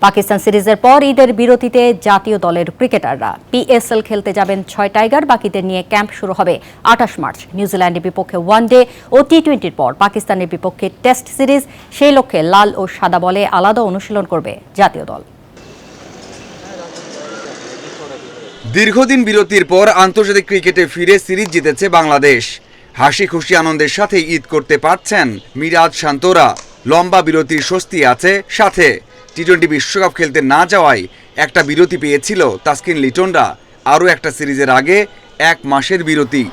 পাকিস্তান সিরিজের পর ঈদের বিরতিতে জাতীয় দলের ক্রিকেটাররা পিএসএল খেলতে যাবেন 6 টাইগার। বাকিদের নিয়ে ক্যাম্প শুরু হবে 28 মার্চ। নিউজিল্যান্ডের বিপক্ষে ওয়ানডে ও টি-20-র পর পাকিস্তানের বিপক্ষে টেস্ট সিরিজ, সেই লক্ষ্যে লাল ও সাদা বলে আলাদা অনুশীলন করবে জাতীয় দল। দীর্ঘদিন বিরতির পর আন্তর্জাতিক ক্রিকেটে ফিরে সিরিজ জিতেছে বাংলাদেশ। হাসি খুশি আনন্দের সাথে ঈদ করতে পারছেন মিরাজ শান্তরা। লম্বা বিরতির স্বস্তি আছে সাথে। টি-20 বিশ্বকাপ খেলতে না যাওয়ায় একটা বিরতি পেয়েছিল তাসকিন লিটনরা। আরও একটা সিরিজের আগে 1 মাসের বিরতি।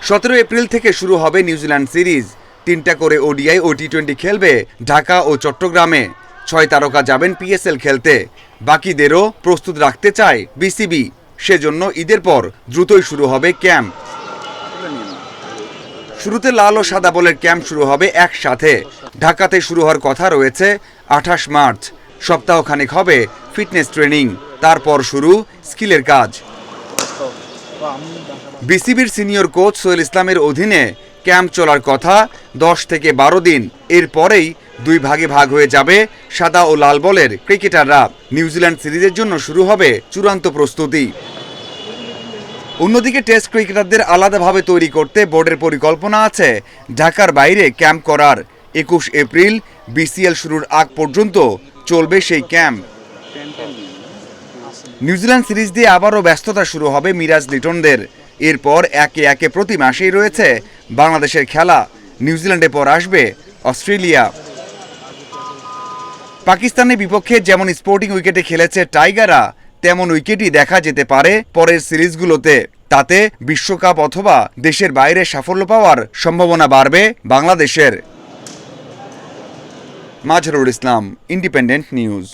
17 এপ্রিল থেকে শুরু হবে নিউজিল্যান্ড সিরিজ। 3টা করে ওডিআই ও টি-20 খেলবে ঢাকা ও চট্টগ্রামে। 6 তারকা যাবেন পিএসএল খেলতে। বাকিদেরও প্রস্তুত রাখতে চায় বিসিবি। সেজন্য ঈদের পর দ্রুতই শুরু হবে ক্যাম্প। শুরুতে লাল ও সাদা বলের ক্যাম্প শুরু হবে একসাথে। ঢাকাতে শুরু হওয়ার কথা রয়েছে 28 মার্চ। সপ্তাহখানেক হবে ফিটনেস ট্রেনিং, তারপর শুরু স্কিলের কাজ। বিসিবির সিনিয়র কোচ সোহেল ইসলামের অধীনে ক্যাম্প চলার কথা 10 থেকে 12 দিন। এরপরেই 2 ভাগে ভাগ হয়ে যাবে সাদা ও লাল বলের ক্রিকেটাররা। নিউজিল্যান্ড সিরিজের জন্য শুরু হবে চূড়ান্ত প্রস্তুতি। অন্যদিকে টেস্ট ক্রিকেটারদের আলাদাভাবে তৈরি করতে বোর্ডের পরিকল্পনা আছে ঢাকার বাইরে ক্যাম্প করার। 21 এপ্রিল বিসিএল শুরুর আগ পর্যন্ত চলবে সেই ক্যাম্প। নিউজিল্যান্ড সিরিজ দিয়ে আবারও ব্যস্ততা শুরু হবে মিরাজ লিটনদের। এরপর একে একে প্রতি মাসেই রয়েছে বাংলাদেশের খেলা। নিউজিল্যান্ডে পর আসবে অস্ট্রেলিয়া। পাকিস্তানের বিপক্ষে যেমন স্পোর্টিং উইকেটে খেলেছে টাইগাররা, তেমন উইকেটই দেখা যেতে পারে পরের সিরিজগুলোতে। তাতে বিশ্বকাপ অথবা দেশের বাইরে সাফল্য পাওয়ার সম্ভাবনা বাড়বে বাংলাদেশের। Mazharul Islam, independent news.